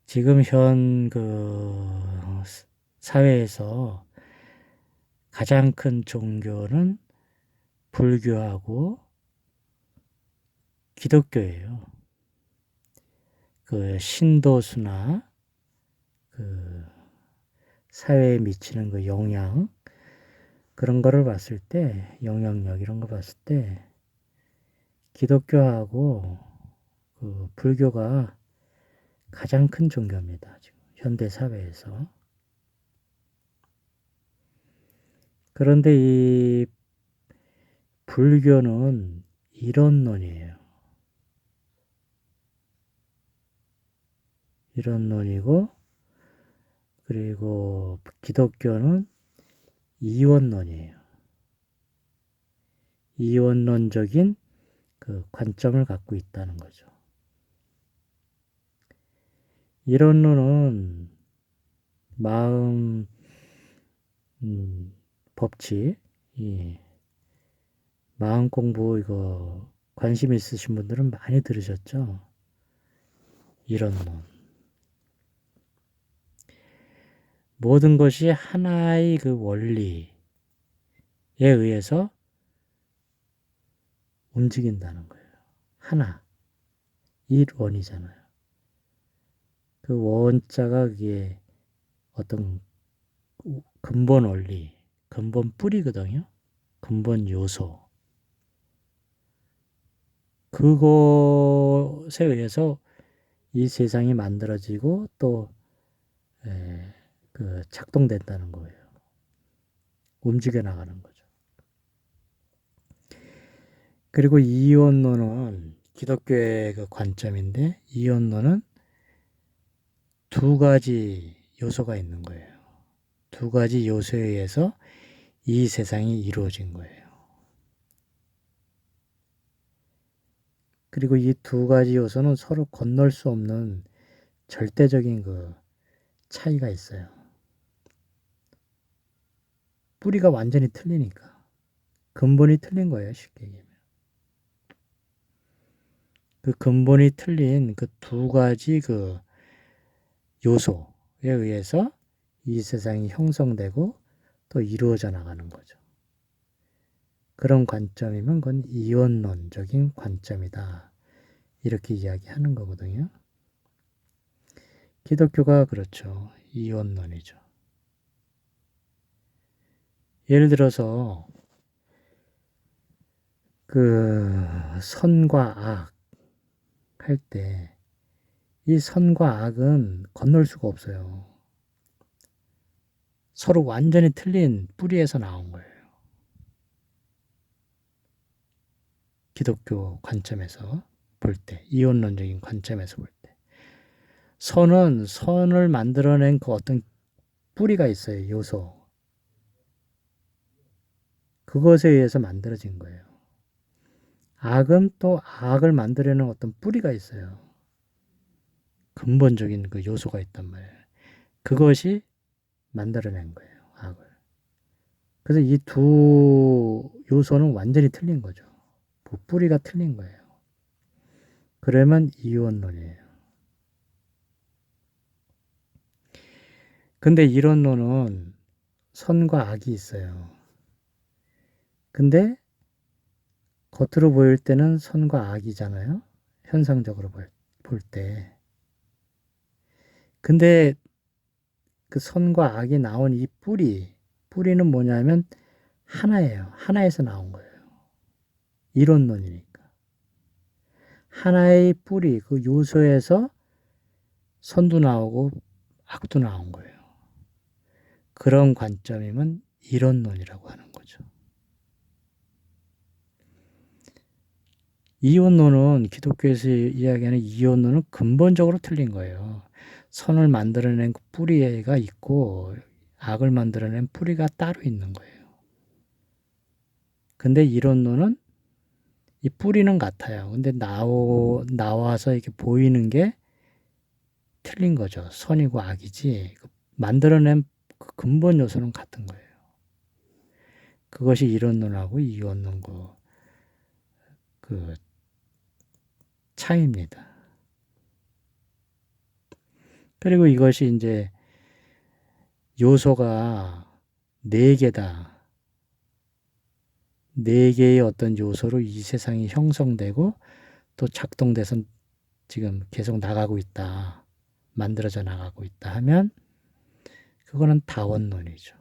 지금 현 사회에서 가장 큰 종교는 불교하고 기독교예요. 그 신도수나 그 사회에 미치는 그 영향, 그런 거를 봤을 때, 영향력 이런 거 봤을 때 기독교하고 그 불교가 가장 큰 종교입니다. 지금 현대 사회에서. 그런데 이 불교는 이론론이에요. 이론론이고, 그리고 기독교는 이원론이에요. 이원론적인 그 관점을 갖고 있다는 거죠. 이론론은 마음, 법칙, 이 마음 공부 이거 관심 있으신 분들은 많이 들으셨죠? 이론론. 모든 것이 하나의 그 원리에 의해서 움직인다는 거예요. 하나. 일원이잖아요. 그 원자가 그게 어떤 근본 원리, 근본 뿌리거든요. 근본 요소. 그것에 의해서 이 세상이 만들어지고 또 그 작동된다는 거예요. 움직여 나가는 거죠. 그리고 이원론은 기독교의 그 관점인데, 이원론은 두 가지 요소가 있는 거예요. 두 가지 요소에 의해서 이 세상이 이루어진 거예요. 그리고 이 두 가지 요소는 서로 건널 수 없는 절대적인 그 차이가 있어요. 뿌리가 완전히 틀리니까. 근본이 틀린 거예요, 쉽게 얘기하면. 그 근본이 틀린 그 두 가지 그 요소에 의해서 이 세상이 형성되고 또 이루어져 나가는 거죠. 그런 관점이면 그건 이원론적인 관점이다. 이렇게 이야기하는 거거든요. 기독교가 그렇죠. 이원론이죠. 예를 들어서 그 선과 악 할 때 이 선과 악은 건널 수가 없어요. 서로 완전히 틀린 뿌리에서 나온 거예요. 기독교 관점에서 볼 때, 이원론적인 관점에서 볼 때. 선은 선을 만들어낸 그 어떤 뿌리가 있어요. 요소. 그것에 의해서 만들어진 거예요. 악은 또 악을 만들어내는 어떤 뿌리가 있어요. 근본적인 그 요소가 있단 말이에요. 그것이 만들어낸 거예요. 악을. 그래서 이 두 요소는 완전히 틀린 거죠. 뿌리가 틀린 거예요. 그러면 이원론이에요. 근데 이론론은 선과 악이 있어요. 근데 겉으로 보일 때는 선과 악이잖아요. 현상적으로 볼 때. 근데 그 선과 악이 나온 이 뿌리는 뭐냐면 하나예요. 하나에서 나온 거예요. 이론론이니까. 하나의 뿌리, 그 요소에서 선도 나오고 악도 나온 거예요. 그런 관점이면 이론론이라고 하는 거죠. 이원론은 기독교에서 이야기하는 이원론은 근본적으로 틀린 거예요. 선을 만들어낸 그 뿌리가 있고 악을 만들어낸 뿌리가 따로 있는 거예요. 근데 이론론은 이 뿌리는 같아요. 근데 나와서 이렇게 보이는 게 틀린 거죠. 선이고 악이지. 만들어낸 그 근본 요소는 같은 거예요. 그것이 이론론하고 이원론 그 차이입니다. 그리고 이것이 이제 요소가 네 개다. 네 개의 어떤 요소로 이 세상이 형성되고 또 작동돼서 지금 계속 나가고 있다. 만들어져 나가고 있다 하면 그거는 다원론이죠.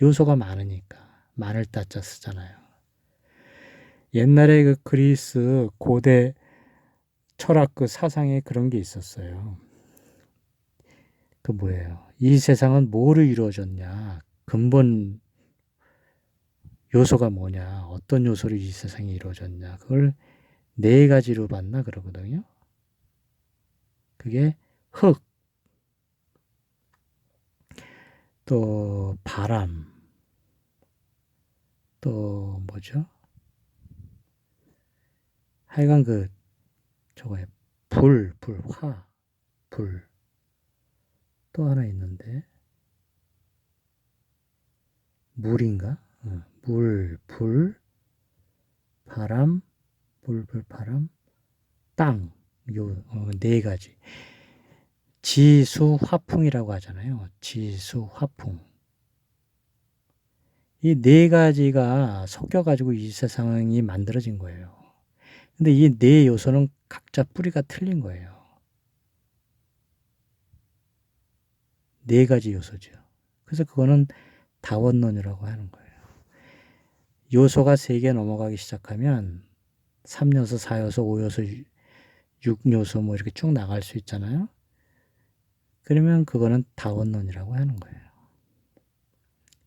요소가 많으니까. 많을 따자 쓰잖아요. 옛날에 그 그리스 고대 철학 그 사상에 그런 게 있었어요. 그 뭐예요? 이 세상은 뭐로 이루어졌냐? 근본 요소가 뭐냐? 어떤 요소로 이 세상이 이루어졌냐? 그걸 네 가지로 봤나 그러거든요. 그게 흙, 또 바람, 또 뭐죠? 하여간 그 저거에 화, 불. 또 하나 있는데 물인가? 물, 불, 바람, 바람, 땅. 요 네 가지. 지수 화풍이라고 하잖아요. 지수 화풍. 이 네 가지가 섞여 가지고 이 세상이 만들어진 거예요. 근데 이 네 요소는 각자 뿌리가 틀린 거예요. 네 가지 요소죠. 그래서 그거는 다원론이라고 하는 거예요. 요소가 3개 넘어가기 시작하면 3요소, 4요소, 5요소, 6요소 뭐 이렇게 쭉 나갈 수 있잖아요. 그러면 그거는 다원론이라고 하는 거예요.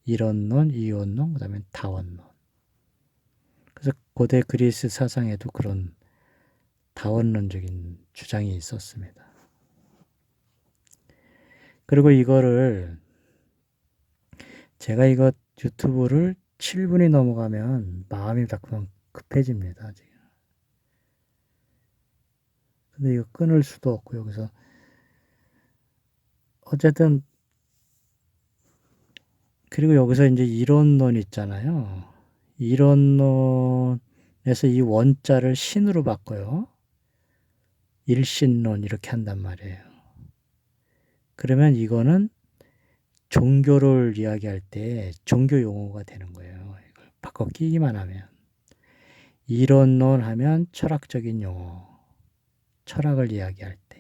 일원론, 이원론, 그 다음에 다원론. 그래서 고대 그리스 사상에도 그런 다원론적인 주장이 있었습니다. 그리고 이거를 제가 이거 유튜브를 7분이 넘어가면 마음이 자꾸만 급해집니다. 지금. 근데 이거 끊을 수도 없고 여기서 어쨌든 그리고 여기서 이제 이론론 있잖아요. 이론론에서 이 원자를 신으로 바꿔요. 일신론 이렇게 한단 말이에요. 그러면 이거는 종교를 이야기할 때 종교 용어가 되는 거예요. 이걸 바꿔 끼기만 하면. 이론론 하면 철학적인 용어. 철학을 이야기할 때.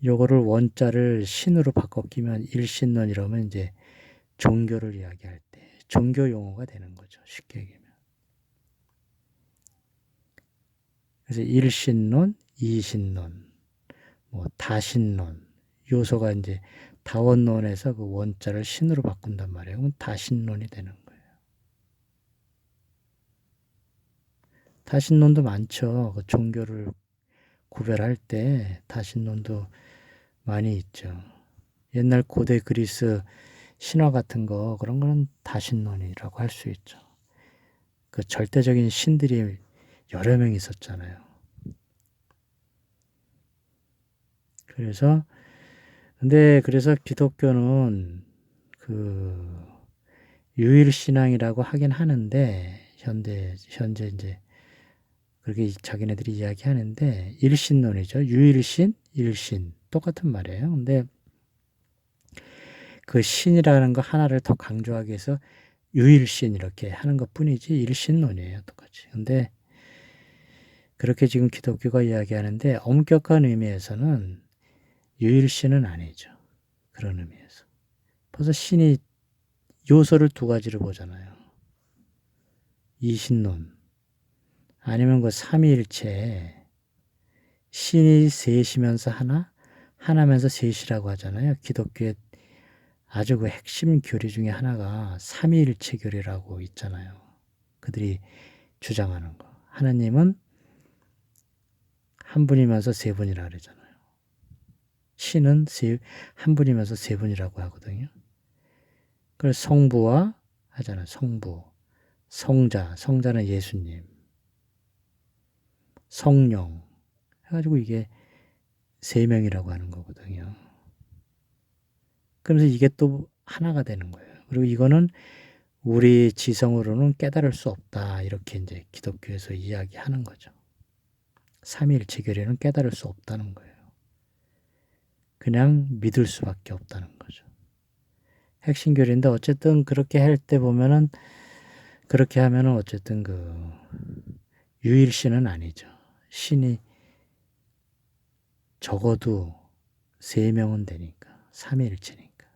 요거를 원자를 신으로 바꿔 끼면 일신론 이러면 이제 종교를 이야기할 때 종교 용어가 되는 거죠. 쉽게 얘기하면. 그래서 일신론, 이신론, 뭐 다신론 요소가 이제 다원론에서 그 원자를 신으로 바꾼단 말이에요. 그럼 다신론이 되는 거예요. 다신론도 많죠. 그 종교를 구별할 때 다신론도 많이 있죠. 옛날 고대 그리스 신화 같은 거 그런 거는 다신론이라고 할 수 있죠. 그 절대적인 신들이 여러 명 있었잖아요. 그래서 기독교는 그 유일신앙이라고 하긴 하는데 현재 이제 그렇게 자기네들이 이야기하는데 일신론이죠. 유일신, 일신 똑같은 말이에요. 근데 그 신이라는 거 하나를 더 강조하기 위해서 유일신 이렇게 하는 것 뿐이지 일신론이에요. 똑같이. 근데 그렇게 지금 기독교가 이야기하는데 엄격한 의미에서는 유일신은 아니죠. 그런 의미에서. 벌써 신이 요소를 두 가지를 보잖아요. 이신론 아니면 그 삼위일체 신이 셋이면서 하나면서 셋이라고 하잖아요. 기독교의 아주 그 핵심 교리 중에 하나가 삼위일체 교리라고 있잖아요. 그들이 주장하는 거. 하나님은 한 분이면서 세 분이라 그러잖아요. 신은 한 분이면서 세 분이라고 하거든요. 그걸 성부와 하잖아요. 성부, 성자는 예수님, 성령 해가지고 이게 세 명이라고 하는 거거든요. 그러면서 이게 또 하나가 되는 거예요. 그리고 이거는 우리 지성으로는 깨달을 수 없다. 이렇게 이제 기독교에서 이야기하는 거죠. 삼위일체 교리는 깨달을 수 없다는 거예요. 그냥 믿을 수밖에 없다는 거죠. 핵심 교리인데 어쨌든 그렇게 할 때 보면은 그렇게 하면은 어쨌든 그 유일신은 아니죠. 신이 적어도 3명은 되니까. 삼위일체니까.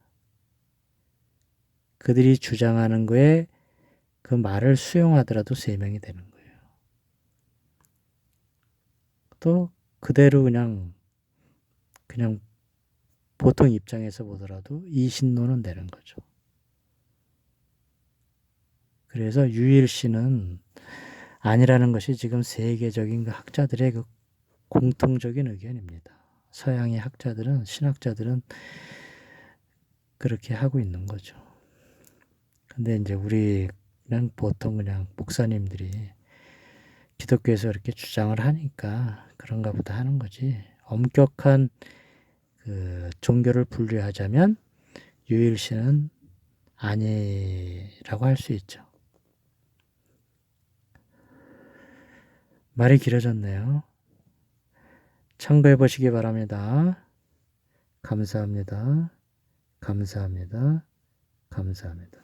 그들이 주장하는 거에 그 말을 수용하더라도 3명이 되는 거예요. 또 그대로 그냥 보통 입장에서 보더라도 이신론은 되는 거죠. 그래서 유일신은 아니라는 것이 지금 세계적인 그 학자들의 그 공통적인 의견입니다. 서양의 학자들은, 신학자들은 그렇게 하고 있는 거죠. 근데 이제 우리는 보통 그냥 목사님들이 기독교에서 이렇게 주장을 하니까 그런가 보다 하는 거지. 엄격한 그 종교를 분류하자면 유일신은 아니라고 할 수 있죠. 말이 길어졌네요. 참고해 보시기 바랍니다. 감사합니다. 감사합니다. 감사합니다.